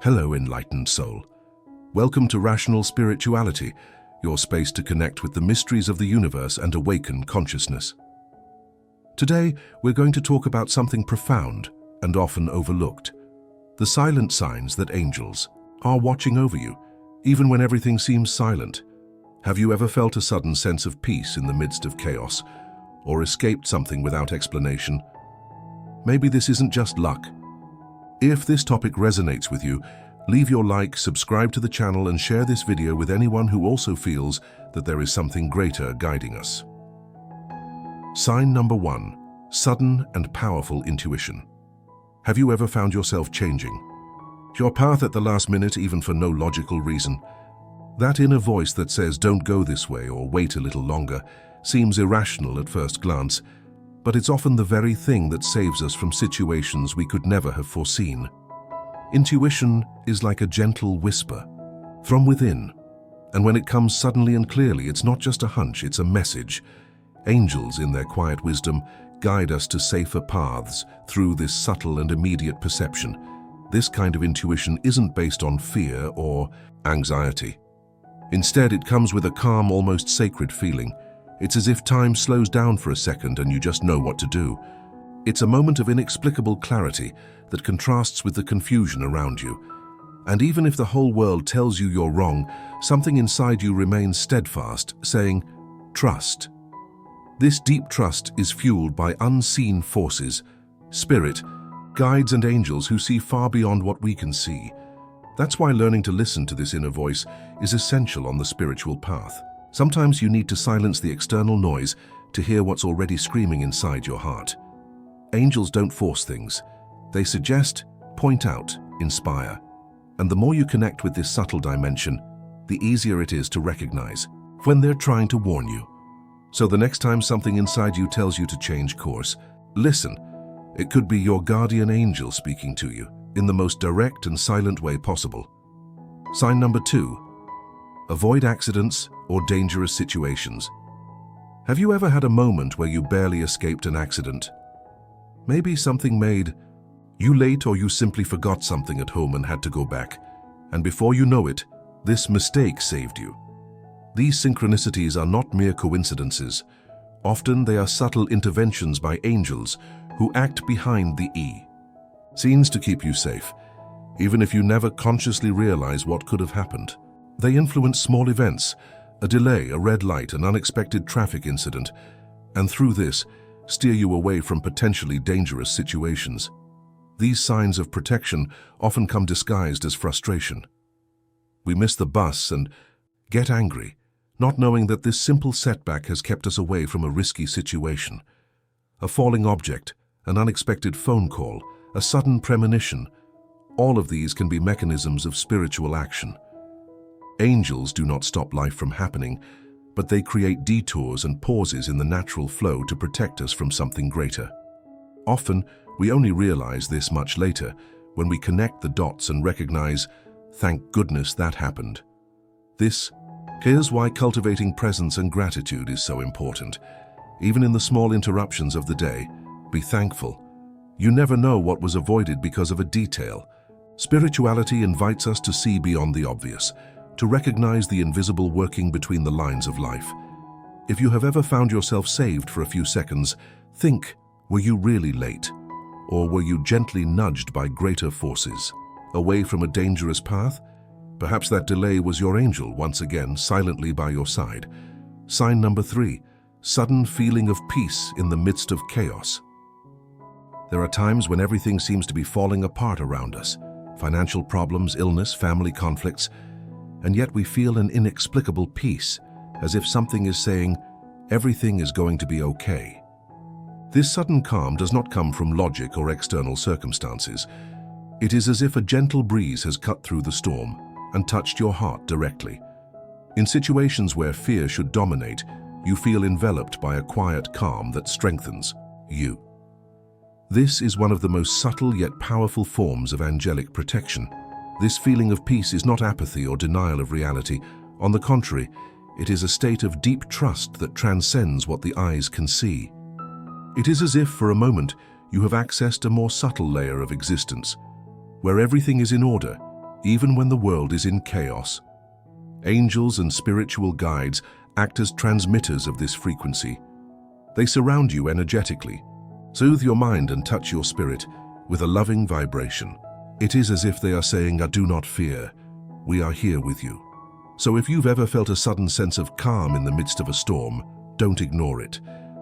Hello, enlightened soul. Welcome to Rational Spirituality, your space to connect with the mysteries of the universe and awaken consciousness. Today, we're going to talk about something profound and often overlooked: the silent signs that angels are watching over you, even when everything seems silent. Have you ever felt a sudden sense of peace in the midst of chaos, or escaped something without explanation? Maybe this isn't just luck. If this topic resonates with you, leave your like, subscribe to the channel, and share this video with anyone who also feels that there is something greater guiding us. Sign number 1. Sudden and powerful intuition. Have you ever found yourself changing your path at the last minute, even for no logical reason? That inner voice that says, "Don't go this way," or "Wait a little longer," seems irrational at first glance, but it's often the very thing that saves us from situations we could never have foreseen. Intuition is like a gentle whisper from within, and when it comes suddenly and clearly, it's not just a hunch, it's a message. Angels, in their quiet wisdom, guide us to safer paths through this subtle and immediate perception. This kind of intuition isn't based on fear or anxiety. Instead, it comes with a calm, almost sacred feeling. It's as if time slows down for a second and you just know what to do. It's a moment of inexplicable clarity that contrasts with the confusion around you. And even if the whole world tells you you're wrong, something inside you remains steadfast, saying, "Trust." This deep trust is fueled by unseen forces, spirit, guides and angels who see far beyond what we can see. That's why learning to listen to this inner voice is essential on the spiritual path. Sometimes you need to silence the external noise to hear what's already screaming inside your heart. Angels don't force things. They suggest, point out, inspire. And the more you connect with this subtle dimension, the easier it is to recognize when they're trying to warn you. So the next time something inside you tells you to change course, listen. It could be your guardian angel speaking to you in the most direct and silent way possible. Sign number 2. Avoid accidents or dangerous situations. Have you ever had a moment where you barely escaped an accident? Maybe something made you late, or you simply forgot something at home and had to go back. And before you know it, this mistake saved you. These synchronicities are not mere coincidences. Often they are subtle interventions by angels who act behind the scenes to keep you safe, even if you never consciously realize what could have happened. They influence small events, a delay, a red light, an unexpected traffic incident, and through this, steer you away from potentially dangerous situations. These signs of protection often come disguised as frustration. We miss the bus and get angry, not knowing that this simple setback has kept us away from a risky situation. A falling object, an unexpected phone call, a sudden premonition, all of these can be mechanisms of spiritual action. Angels do not stop life from happening, but they create detours and pauses in the natural flow to protect us from something greater. Often, we only realize this much later, when we connect the dots and recognize, "Thank goodness that happened." Here's why cultivating presence and gratitude is so important. Even in the small interruptions of the day, be thankful. You never know what was avoided because of a detail. Spirituality invites us to see beyond the obvious, to recognize the invisible working between the lines of life. If you have ever found yourself saved for a few seconds, think, were you really late? Or were you gently nudged by greater forces, away from a dangerous path? Perhaps that delay was your angel once again silently by your side. Sign number 3. Sudden feeling of peace in the midst of chaos. There are times when everything seems to be falling apart around us. Financial problems, illness, family conflicts, and yet we feel an inexplicable peace, as if something is saying, everything is going to be okay. This sudden calm does not come from logic or external circumstances. It is as if a gentle breeze has cut through the storm and touched your heart directly. In situations where fear should dominate, you feel enveloped by a quiet calm that strengthens you. This is one of the most subtle yet powerful forms of angelic protection. This feeling of peace is not apathy or denial of reality. On the contrary, it is a state of deep trust that transcends what the eyes can see. It is as if, for a moment, you have accessed a more subtle layer of existence, where everything is in order, even when the world is in chaos. Angels and spiritual guides act as transmitters of this frequency. They surround you energetically, soothe your mind and touch your spirit with a loving vibration. It is as if they are saying, "Do not fear, we are here with you." So if you've ever felt a sudden sense of calm in the midst of a storm, don't ignore it.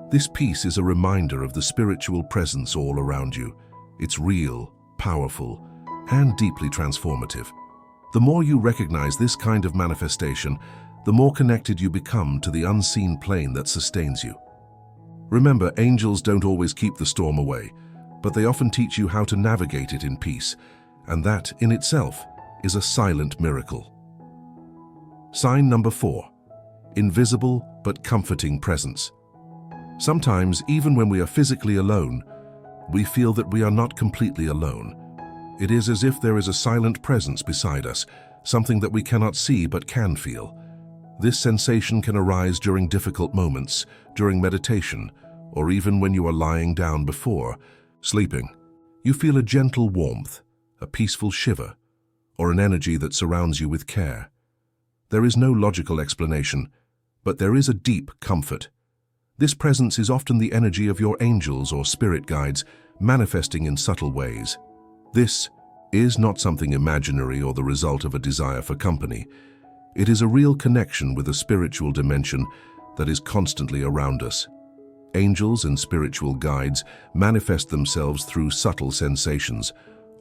This peace is a reminder of the spiritual presence all around you. It's real, powerful, and deeply transformative. The more you recognize this kind of manifestation, the more connected you become to the unseen plane that sustains you. Remember, angels don't always keep the storm away, but they often teach you how to navigate it in peace, and that, in itself, is a silent miracle. Sign number 4. Invisible but comforting presence. Sometimes, even when we are physically alone, we feel that we are not completely alone. It is as if there is a silent presence beside us, something that we cannot see but can feel. This sensation can arise during difficult moments, during meditation, or even when you are lying down before sleeping. You feel a gentle warmth, a peaceful shiver, or an energy that surrounds you with care. There is no logical explanation, but there is a deep comfort. This presence is often the energy of your angels or spirit guides, manifesting in subtle ways. This is not something imaginary or the result of a desire for company. It is a real connection with a spiritual dimension that is constantly around us. Angels and spiritual guides manifest themselves through subtle sensations,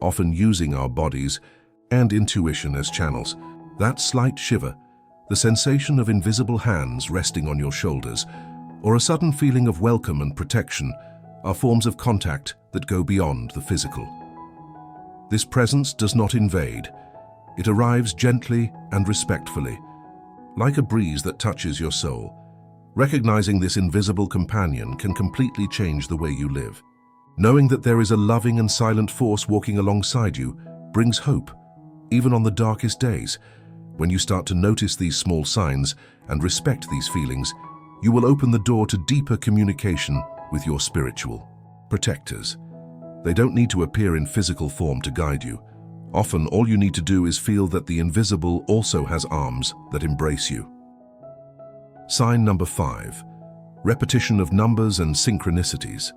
often using our bodies and intuition as channels. That slight shiver, the sensation of invisible hands resting on your shoulders, or a sudden feeling of welcome and protection are forms of contact that go beyond the physical. This presence does not invade. It arrives gently and respectfully, like a breeze that touches your soul. Recognizing this invisible companion can completely change the way you live. Knowing that there is a loving and silent force walking alongside you brings hope, even on the darkest days. When you start to notice these small signs and respect these feelings, you will open the door to deeper communication with your spiritual protectors. They don't need to appear in physical form to guide you. Often, all you need to do is feel that the invisible also has arms that embrace you. Sign number 5. Repetition of numbers and synchronicities.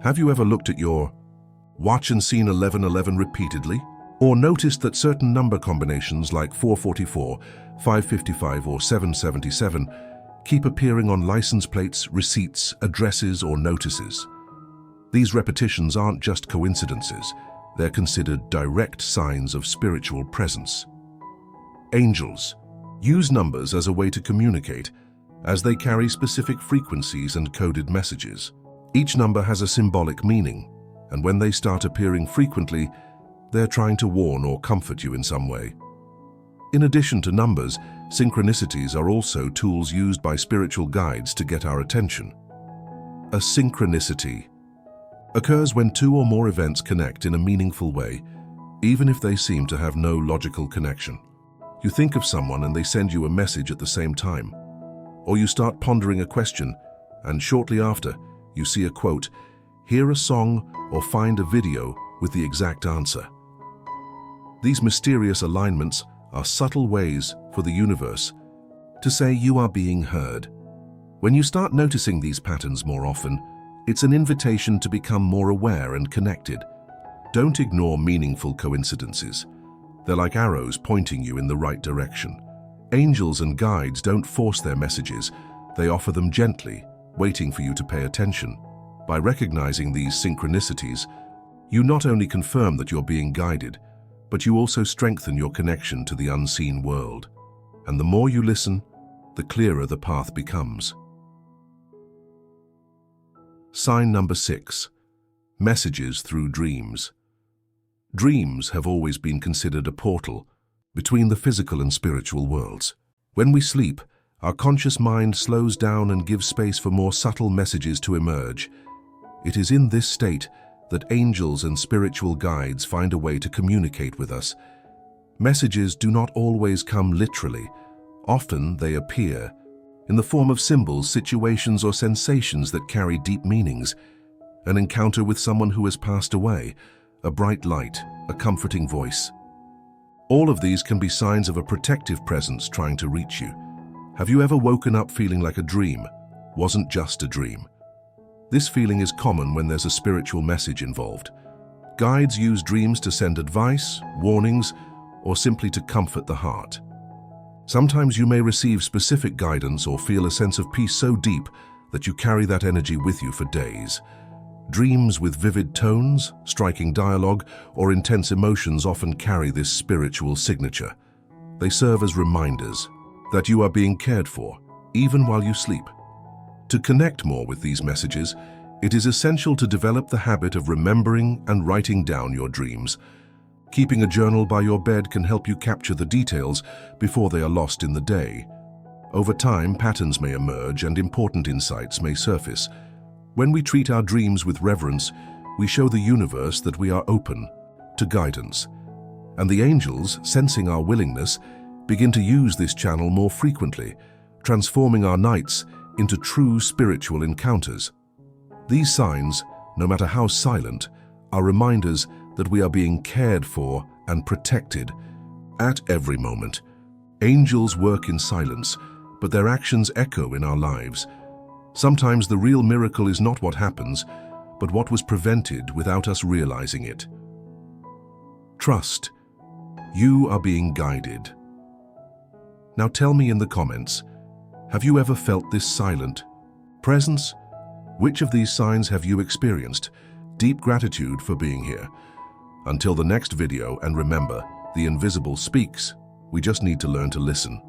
Have you ever looked at your watch and seen 1111 repeatedly? Or noticed that certain number combinations like 444, 555 or 777 keep appearing on license plates, receipts, addresses or notices? These repetitions aren't just coincidences. They're considered direct signs of spiritual presence. Angels use numbers as a way to communicate, as they carry specific frequencies and coded messages. Each number has a symbolic meaning, and when they start appearing frequently, they're trying to warn or comfort you in some way. In addition to numbers, synchronicities are also tools used by spiritual guides to get our attention. A synchronicity occurs when two or more events connect in a meaningful way, even if they seem to have no logical connection. You think of someone and they send you a message at the same time. Or you start pondering a question, and shortly after, you see a quote, hear a song, or find a video with the exact answer. These mysterious alignments are subtle ways for the universe to say you are being heard. When you start noticing these patterns more often, it's an invitation to become more aware and connected. Don't ignore meaningful coincidences. They're like arrows pointing you in the right direction. Angels and guides don't force their messages. They offer them gently, waiting for you to pay attention. By recognizing these synchronicities, you not only confirm that you're being guided, but you also strengthen your connection to the unseen world. And the more you listen, the clearer the path becomes. Sign number 6. Messages through dreams. Dreams have always been considered a portal between the physical and spiritual worlds. When we sleep, our conscious mind slows down and gives space for more subtle messages to emerge. It is in this state that angels and spiritual guides find a way to communicate with us. Messages do not always come literally. Often they appear in the form of symbols, situations, or sensations that carry deep meanings. An encounter with someone who has passed away, a bright light, a comforting voice. All of these can be signs of a protective presence trying to reach you. Have you ever woken up feeling like a dream wasn't just a dream? This feeling is common when there's a spiritual message involved. Guides use dreams to send advice, warnings, or simply to comfort the heart. Sometimes you may receive specific guidance or feel a sense of peace so deep that you carry that energy with you for days. Dreams with vivid tones, striking dialogue, or intense emotions often carry this spiritual signature. They serve as reminders that you are being cared for, even while you sleep. To connect more with these messages, it is essential to develop the habit of remembering and writing down your dreams. Keeping a journal by your bed can help you capture the details before they are lost in the day. Over time, patterns may emerge and important insights may surface. When we treat our dreams with reverence, we show the universe that we are open to guidance. And the angels, sensing our willingness, begin to use this channel more frequently, transforming our nights into true spiritual encounters. These signs, no matter how silent, are reminders that we are being cared for and protected at every moment. Angels work in silence, but their actions echo in our lives. Sometimes the real miracle is not what happens, but what was prevented without us realizing it. Trust. You are being guided. Now tell me in the comments, have you ever felt this silent presence? Which of these signs have you experienced? Deep gratitude for being here. Until the next video, and remember, the invisible speaks. We just need to learn to listen.